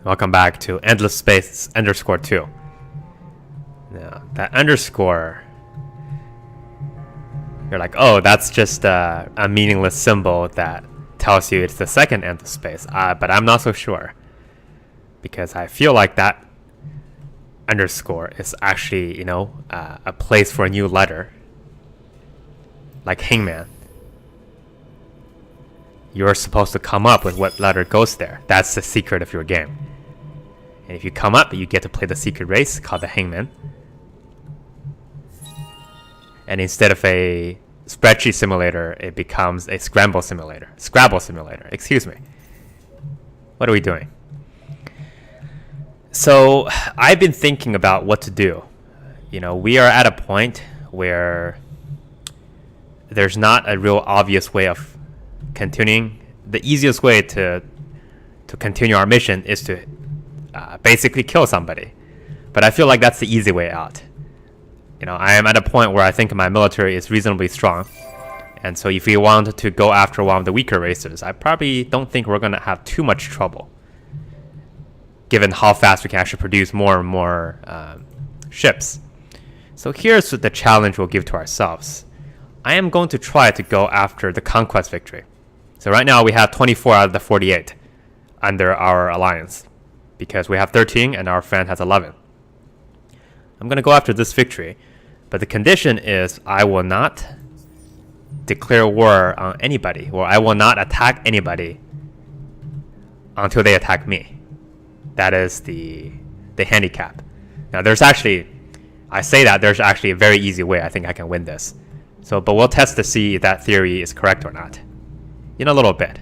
Welcome back to endless space underscore 2. Now, that underscore, you're like, oh, that's just a meaningless symbol that tells you it's the second endless space. But I'm not so sure, because I feel like that underscore is actually, a place for a new letter, like hangman. You're supposed to come up with what letter goes there. That's the secret of your game. And if you come up, you get to play the secret race called the hangman. And instead of a spreadsheet simulator, it becomes a Scrabble simulator. Excuse me. What are we doing? So I've been thinking about what to do. We are at a point where there's not a real obvious way of continuing. The easiest way to continue our mission is to basically kill somebody. But I feel like that's the easy way out. I am at a point where I think my military is reasonably strong. And so if we want to go after one of the weaker races, I probably don't think we're going to have too much trouble, given how fast we can actually produce more and more ships. So here's the challenge we'll give to ourselves. I am going to try to go after the conquest victory. So right now we have 24 out of the 48 under our alliance, because we have 13 and our friend has 11. I'm going to go after this victory, but the condition is I will not declare war on anybody, or I will not attack anybody until they attack me. That is the handicap. Now there's actually a very easy way I think I can win this. But we'll test to see if that theory is correct or not in a little bit.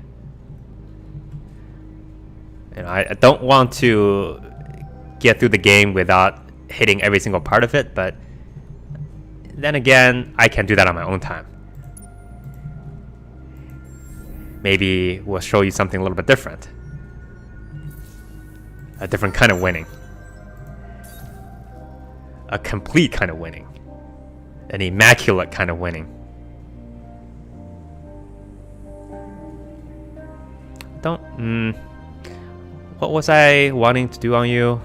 I don't want to get through the game without hitting every single part of it, but then again, I can do that on my own time. Maybe we'll show you something a little bit different. A different kind of winning. A complete kind of winning. An immaculate kind of winning. What was I wanting to do on you?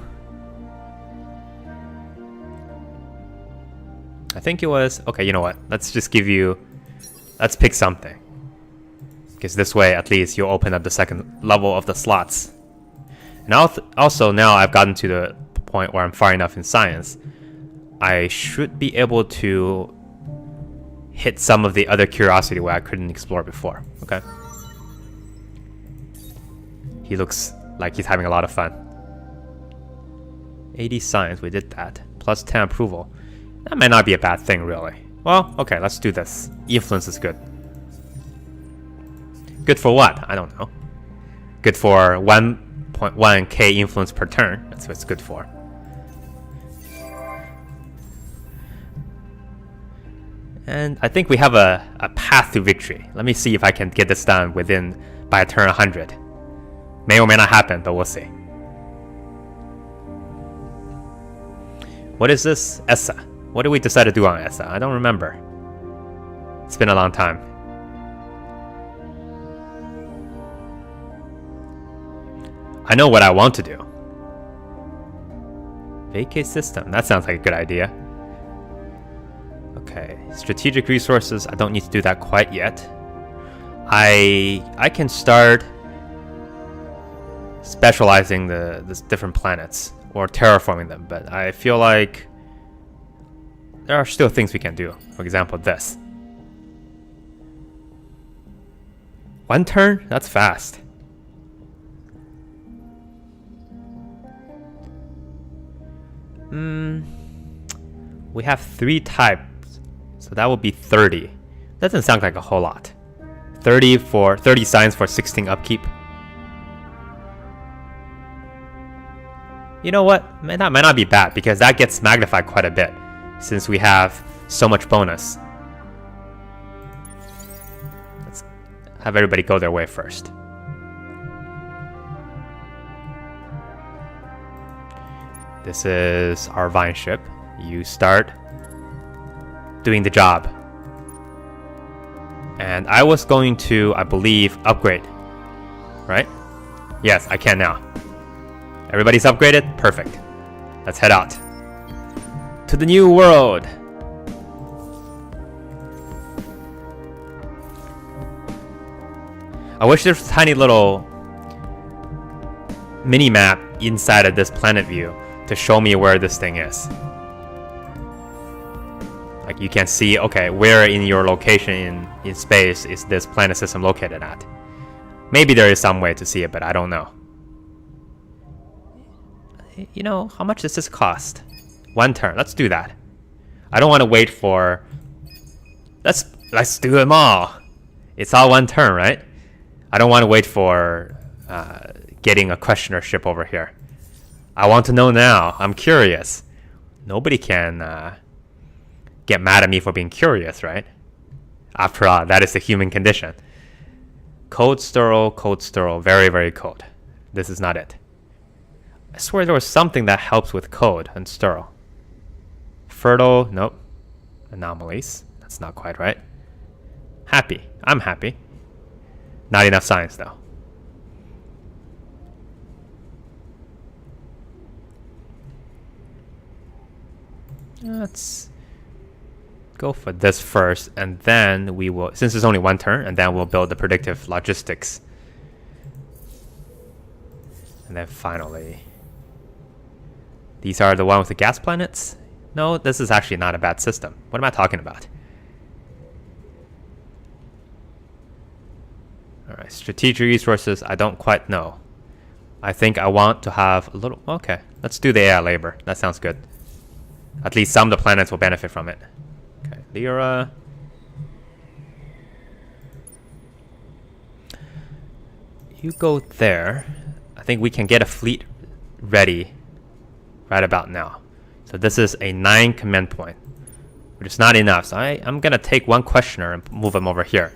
I think it was, okay, you know what? Let's pick something. Because this way, at least, you'll open up the second level of the slots. And also, now I've gotten to the point where I'm far enough in science, I should be able to hit some of the other curiosity where I couldn't explore before, okay? He looks like he's having a lot of fun. 80 science, we did that. Plus 10 approval. That might not be a bad thing, really. Well, okay, let's do this. Influence is good. Good for what? I don't know. Good for 1.1k influence per turn. That's what it's good for. And I think we have a path to victory. Let me see if I can get this done by a turn 100. May or may not happen, but we'll see. What is this? ESA. What did we decide to do on ESA? I don't remember. It's been a long time. I know what I want to do. Vacate system. That sounds like a good idea. Okay. Strategic resources. I don't need to do that quite yet. I can start specializing the different planets or terraforming them, but I feel like there are still things we can do. For example, this. One turn? That's fast. We have 3 types, so that would be 30. Doesn't sound like a whole lot. 30 science for 16 upkeep. You know what? That might not be bad, because that gets magnified quite a bit since we have so much bonus. Let's have everybody go their way first. This is our Vine ship. You start doing the job. And I was going to, I believe, upgrade. Right? Yes, I can now. Everybody's upgraded? Perfect. Let's head out. To the new world! I wish there's a tiny little mini-map inside of this planet view to show me where this thing is. Like you can see, okay, where in your location in space is this planet system located at? Maybe there is some way to see it, but I don't know. You know, how much does this cost? 1 turn. Let's do that. I don't want to wait for... Let's do them all. It's all 1 turn, right? I don't want to wait for getting a questioner ship over here. I want to know now. I'm curious. Nobody can get mad at me for being curious, right? After all, that is the human condition. Cold Stirl, very, very cold. This is not it. I swear there was something that helps with code and Stirl. Fertile, nope. Anomalies, that's not quite right. Happy, I'm happy. Not enough science though. Let's go for this first, and then we will, since it's only 1 turn, and then we'll build the predictive logistics. And then finally, these are the one with the gas planets? No, this is actually not a bad system. What am I talking about? Alright, strategic resources, I don't quite know. I think I want to have a little... Okay, let's do the AI labor. That sounds good. At least some of the planets will benefit from it. Okay, Lyra. You go there. I think we can get a fleet ready right about now. So this is a 9 command point, which is not enough. So I'm going to take 1 questioner and move him over here.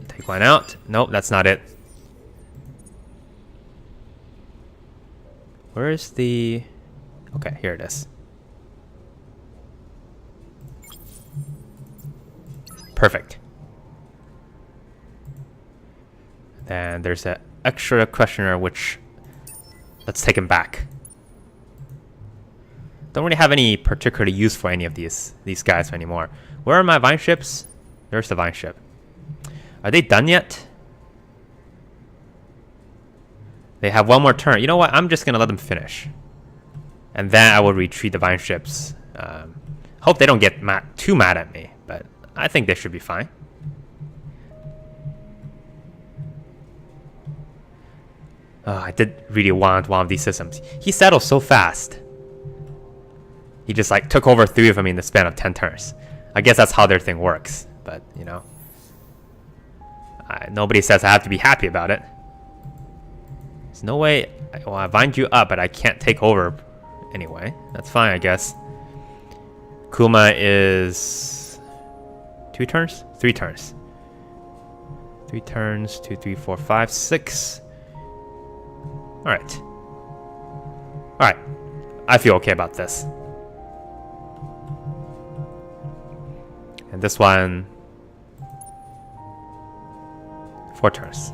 Take 1 out. Nope, that's not it. Where is the... Okay, here it is. Perfect. Then there's an extra questioner, which... Let's take him back. Don't really have any particularly use for any of these guys anymore. Where are my vine ships? There's the vine ship. Are they done yet? They have 1 more turn. You know what? I'm just going to let them finish. And then I will retreat the vine ships. Hope they don't get too mad at me. But I think they should be fine. Oh, I did really want one of these systems. He settled so fast. He just like took over 3 of them in the span of 10 turns. I guess that's how their thing works. But, you know. Nobody says I have to be happy about it. There's no way. Well, I bind you up, but I can't take over anyway. That's fine, I guess. Kuma is 2 turns? 3 turns. 3 turns. 2, 3, 4, 5, 6. Alright. Alright. I feel okay about this. And this one... 4 turns.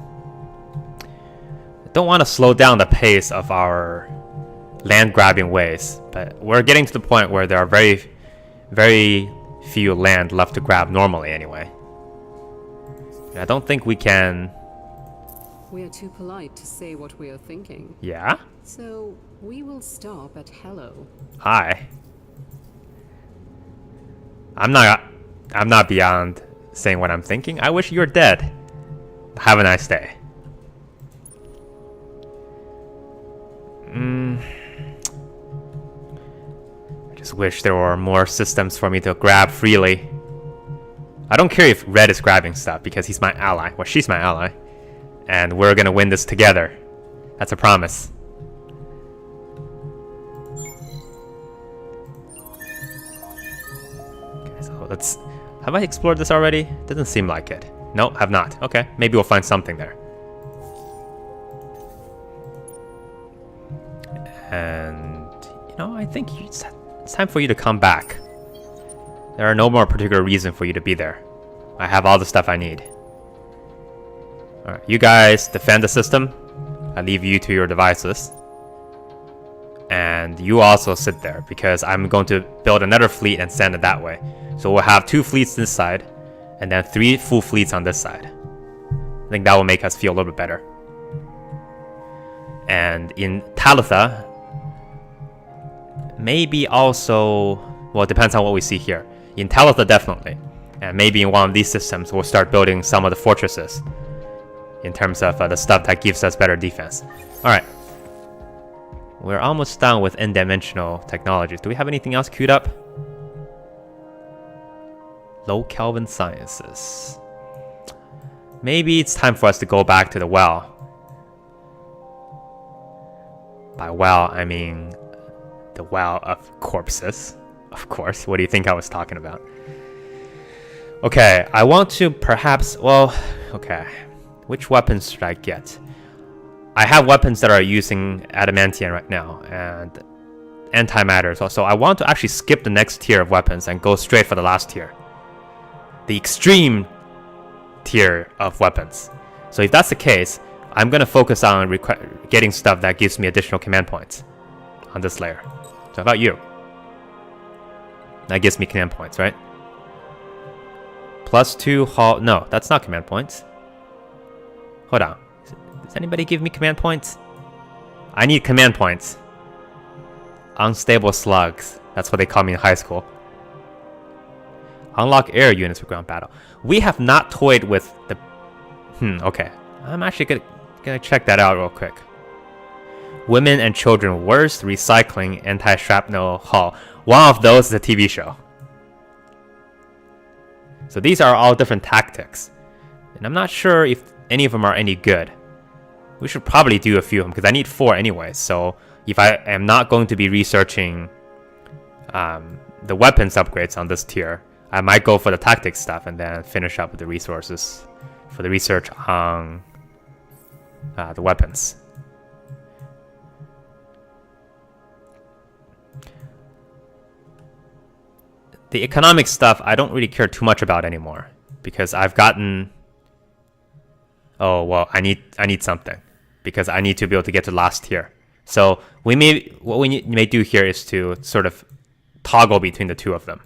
I don't want to slow down the pace of our land grabbing ways, but we're getting to the point where there are very, very few land left to grab normally anyway. And I don't think we can... We are too polite to say what we are thinking. Yeah? So we will stop at hello. Hi. I'm not beyond saying what I'm thinking. I wish you were dead. Have a nice day. I just wish there were more systems for me to grab freely. I don't care if Red is grabbing stuff because he's my ally. Well, she's my ally. And we're gonna win this together. That's a promise. Okay, so let's... Have I explored this already? Doesn't seem like it. No, have not. Okay, maybe we'll find something there. And, you know, I think it's time for you to come back. There are no more particular reason for you to be there. I have all the stuff I need. Alright, you guys defend the system. I leave you to your devices. And you also sit there, because I'm going to build another fleet and send it that way. So we'll have 2 fleets this side, and then 3 full fleets on this side. I think that will make us feel a little bit better. And in Talitha, maybe also, well, it depends on what we see here. In Talitha, definitely. And maybe in one of these systems, we'll start building some of the fortresses in terms of the stuff that gives us better defense. Alright. We're almost done with n-dimensional technologies. Do we have anything else queued up? Low Kelvin sciences. Maybe it's time for us to go back to the well. By well, I mean the well of corpses. Of course. What do you think I was talking about? Okay, I want to perhaps... Well, okay. Which weapons should I get? I have weapons that are using adamantium right now, and antimatter. So I want to actually skip the next tier of weapons and go straight for the last tier. The extreme tier of weapons. So if that's the case, I'm going to focus on getting stuff that gives me additional command points on this layer. So how about you? That gives me command points, right? +2 hull... No, that's not command points. Hold on. Does anybody give me command points? I need command points. Unstable slugs. That's what they call me in high school. Unlock air units for ground battle. We have not toyed with the... okay. I'm actually gonna check that out real quick. Women and children worst recycling anti-shrapnel hull. One of those is a TV show. So these are all different tactics. And I'm not sure if any of them are any good. We should probably do a few of them, because I need 4 anyway. So if I am not going to be researching the weapons upgrades on this tier, I might go for the tactics stuff and then finish up with the resources for the research on the weapons. The economic stuff I don't really care too much about anymore, because I've gotten... Oh, well, I need something, because I need to be able to get to last tier. So what we may do here is to sort of toggle between the 2 of them.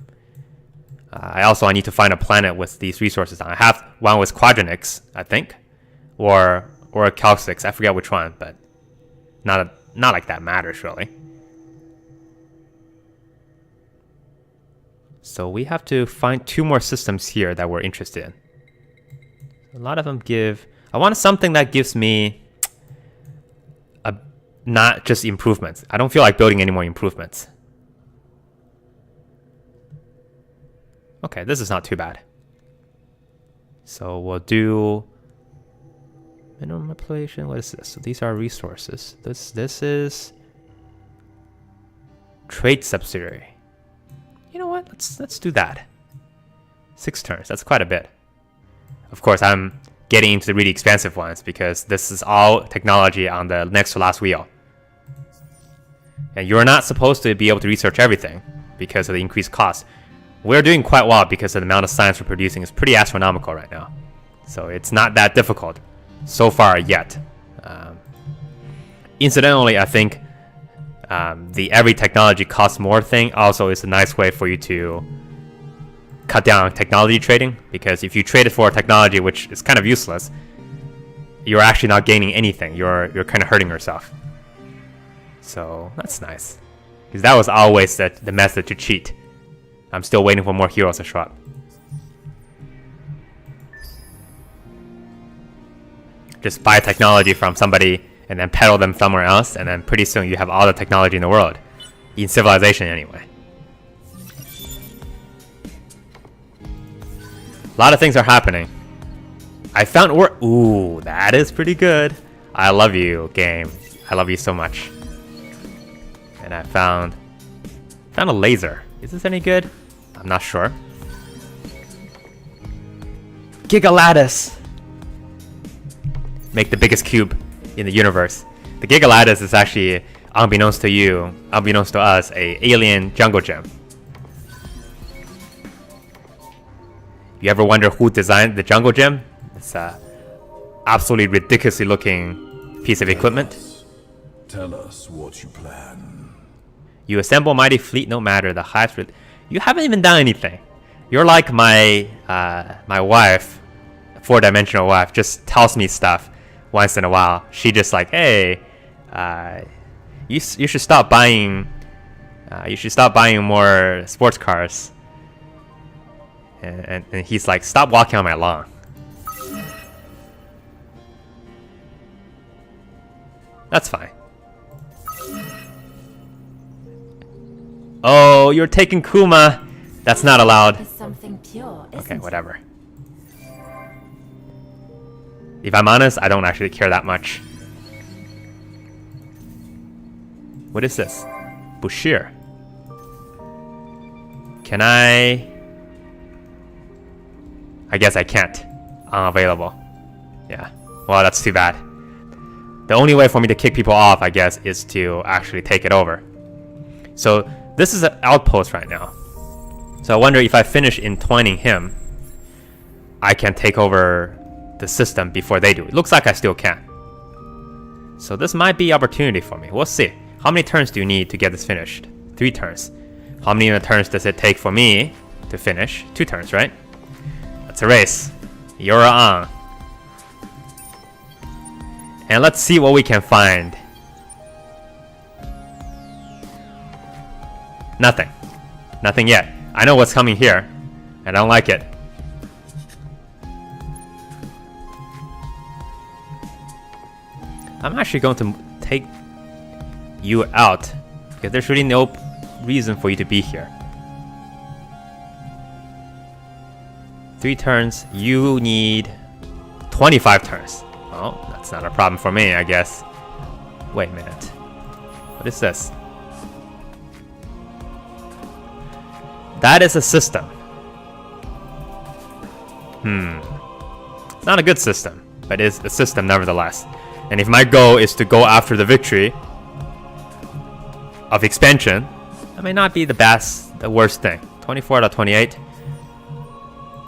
I need to find a planet with these resources on. I have one with Quadronix, I think, or Calcix. I forget which one, but not like that matters really. So we have to find 2 more systems here that we're interested in. A lot of them give... I want something that gives me not just improvements. I don't feel like building any more improvements. Okay, this is not too bad. So we'll do minimum manipulation. What is this? So these are resources. This is trade subsidiary. You know what? Let's do that. 6 turns. That's quite a bit. Of course, I'm getting into the really expensive ones because this is all technology on the next to last wheel. And you're not supposed to be able to research everything because of the increased cost. We're doing quite well because of the amount of science we're producing is pretty astronomical right now. So it's not that difficult so far yet. Incidentally, I think the every technology costs more thing also is a nice way for you to cut down on technology trading, because if you trade it for a technology which is kind of useless, you're actually not gaining anything. You're kind of hurting yourself. So that's nice, because that was always the method to cheat. I'm still waiting for more heroes to show up. Just buy technology from somebody and then peddle them somewhere else, and then pretty soon you have all the technology in the world. In civilization anyway. A lot of things are happening. I found ooh, that is pretty good. I love you, game. I love you so much. And I found a laser. Is this any good? I'm not sure. Gigalattice. Make the biggest cube in the universe. The Gigalattice is actually, unbeknownst to you, unbeknownst to us, a alien jungle gem. You ever wonder who designed the jungle gem? It's absolutely ridiculously looking piece of equipment. Tell us what you plan. You assemble mighty fleet no matter the highest. You haven't even done anything. You're like my my wife, 4-dimensional wife, just tells me stuff once in a while. She just like, hey, you should stop buying. You should stop buying more sports cars. And he's like, stop walking on my lawn. That's fine. Oh, you're taking Kuma. That's not allowed. Is something pure, Okay, isn't whatever. If I'm honest, I don't actually care that much. What is this? Bushir. Can I guess I can't. Unavailable. Yeah. Well, that's too bad. The only way for me to kick people off, I guess, is to actually take it over. So this is an outpost right now. So I wonder if I finish entwining him, I can take over the system before they do. It looks like I still can. So this might be opportunity for me. We'll see. How many turns do you need to get this finished? 3 turns. How many turns does it take for me to finish? 2 turns, right? That's a race. You're on. And let's see what we can find. Nothing. Nothing yet. I know what's coming here, and I don't like it. I'm actually going to take you out, because there's really no reason for you to be here. 3 turns. You need 25 turns. Well, that's not a problem for me, I guess. Wait a minute. What is this? That is a system. It's not a good system, but it's a system nevertheless. And if my goal is to go after the victory of expansion, that may not be the worst thing. 24 out of 28.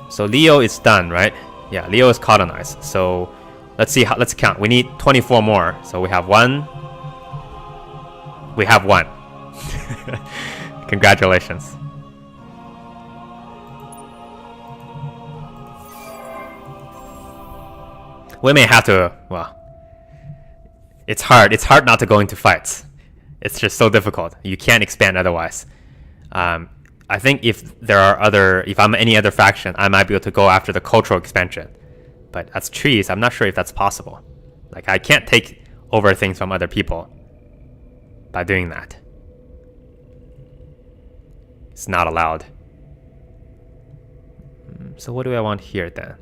So Leo is done, right? Yeah, Leo is colonized. So let's see let's count. We need 24 more. So we have 1. We have 1. Congratulations. We may have to, well, it's hard. It's hard not to go into fights. It's just so difficult. You can't expand otherwise. I think if I'm any other faction, I might be able to go after the cultural expansion. But as trees, I'm not sure if that's possible. Like, I can't take over things from other people by doing that. It's not allowed. So what do I want here then?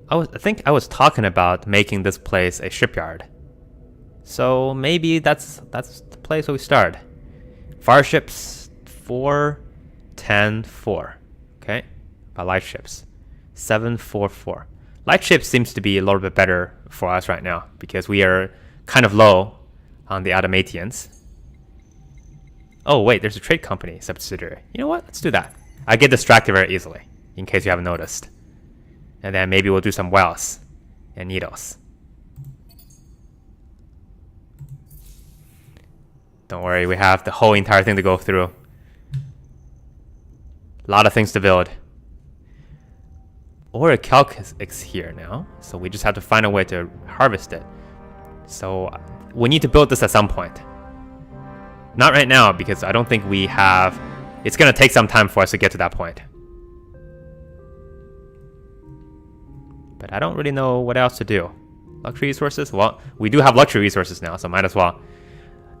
I think I was talking about making this place a shipyard. So maybe that's the place where we start. Fire ships 4, 10, 4. Okay. About light ships 7, 4, 4. Light ships seems to be a little bit better for us right now because we are kind of low on the Automatians. Oh wait, there's a trade company subsidiary. You know what? Let's do that. I get distracted very easily, in case you haven't noticed. And then maybe we'll do some wells and needles. Don't worry, we have the whole entire thing to go through. A lot of things to build. Or calc is here now, so we just have to find a way to harvest it. So we need to build this at some point. Not right now, because I don't think we have... It's going to take some time for us to get to that point. But I don't really know what else to do. Luxury resources? Well, we do have luxury resources now, so might as well.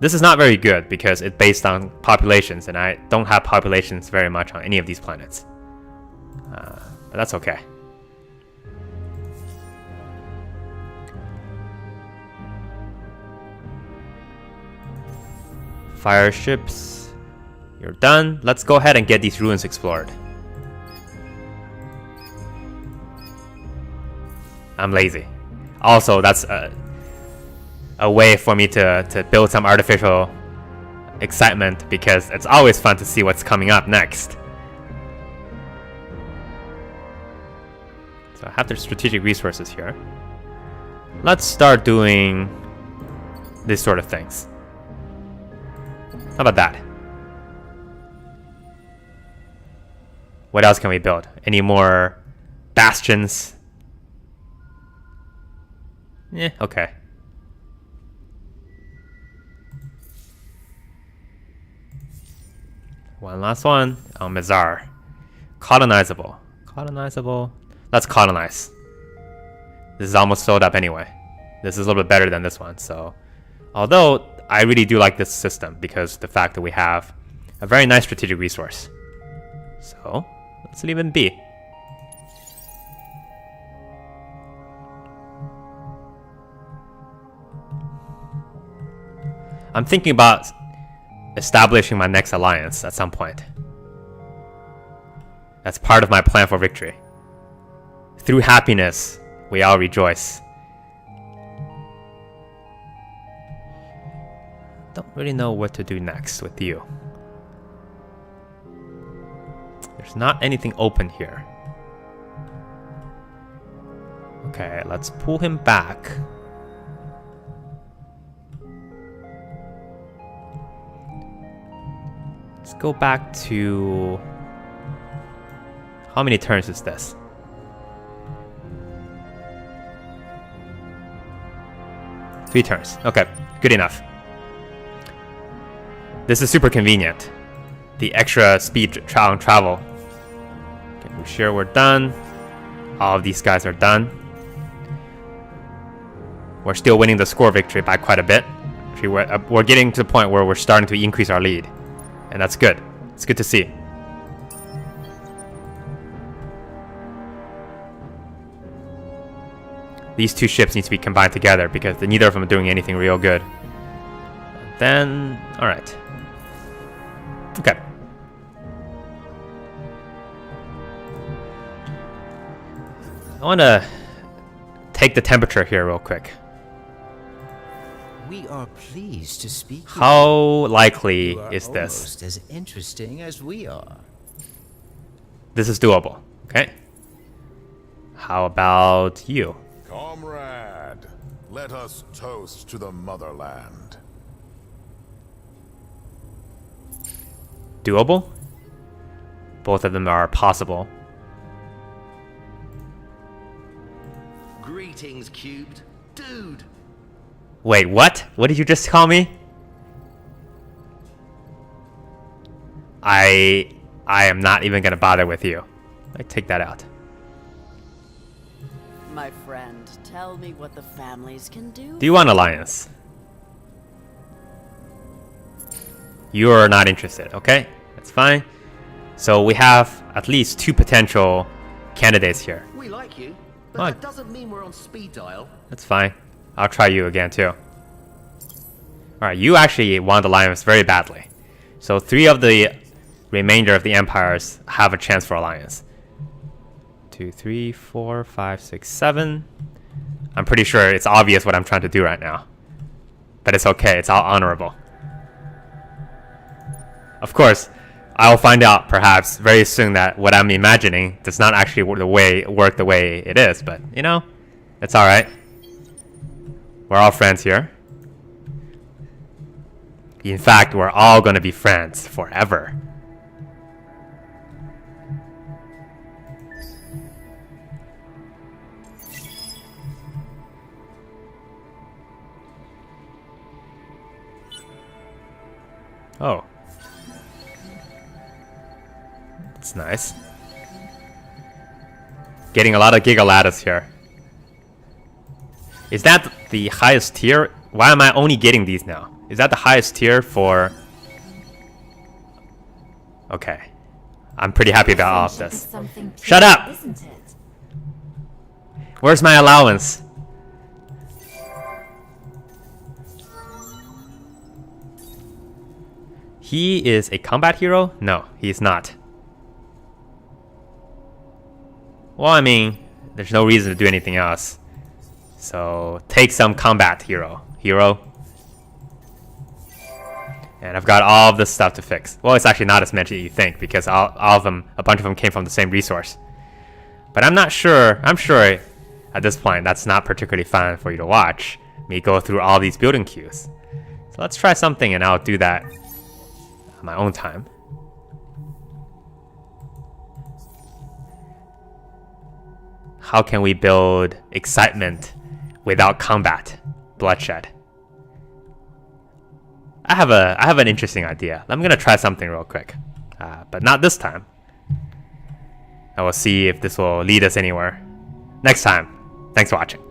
This is not very good because it's based on populations, and I don't have populations very much on any of these planets. But that's okay. Fire ships. You're done. Let's go ahead and get these ruins explored. I'm lazy. Also, that's a way for me to build some artificial excitement because it's always fun to see what's coming up next. So I have the strategic resources here. Let's start doing this sort of things. How about that? What else can we build? Any more bastions? Yeah, okay. One last one. Mizar. Colonizable. Colonizable. Let's colonize. This is almost filled up anyway. This is a little bit better than this one, so... Although, I really do like this system because the fact that we have a very nice strategic resource. So, let's leave it be. I'm thinking about establishing my next alliance at some point. That's part of my plan for victory. Through happiness, we all rejoice. Don't really know what to do next with you. There's not anything open here. Okay, let's pull him back. Let's go back to... How many turns is this? Three turns. Okay, good enough. This is super convenient. The extra speed on travel. Okay, we're sure we're done. All of these guys are done. We're still winning the score victory by quite a bit. We're getting to the point where we're starting to increase our lead. And that's good. It's good to see. These two ships need to be combined together because neither of them are doing anything real good. Then, alright. Okay. I want to take the temperature here real quick. We are pleased to speak with How you. likely You are is this? almost as interesting as we are. This is doable, okay? How about you? Comrade, let us toast to the motherland. Doable? Both of them are possible. Greetings, Cubed. Dude! Wait, what? What did you just call me? I am not even gonna bother with you. I take that out. My friend, tell me what the families can do. Do you want alliance? You are not interested, okay? That's fine. So we have at least two potential candidates here. We like you, but Oh. that doesn't mean we're on speed dial. That's fine. I'll try you again too. Alright, you actually want alliance very badly. So 3 of the remainder of the empires have a chance for alliance. 2, 3, 4, 5, 6, 7. I'm pretty sure it's obvious what I'm trying to do right now. But it's okay, it's all honorable. Of course, I'll find out perhaps very soon that what I'm imagining does not actually work the way it is, but you know, it's alright. We're all friends here. In fact, we're all gonna be friends forever. Oh. That's nice. Getting a lot of gigalatas here. Is that the highest tier? Why am I only getting these now? Is that the highest tier for... Okay. I'm pretty happy about all of this. Shut up! Isn't it? Where's my allowance? He is a combat hero? No, he's not. Well, I mean, there's no reason to do anything else. So, take some combat hero. And I've got all of this stuff to fix. Well, it's actually not as much as you think, because all of them, a bunch of them came from the same resource. But I'm not sure. I'm sure at this point that's not particularly fun for you to watch me go through all these building queues. So let's try something, and I'll do that on my own time. How can we build excitement without combat, bloodshed? I have an interesting idea. I'm gonna try something real quick, but not this time. I will see if this will lead us anywhere next time. Thanks for watching.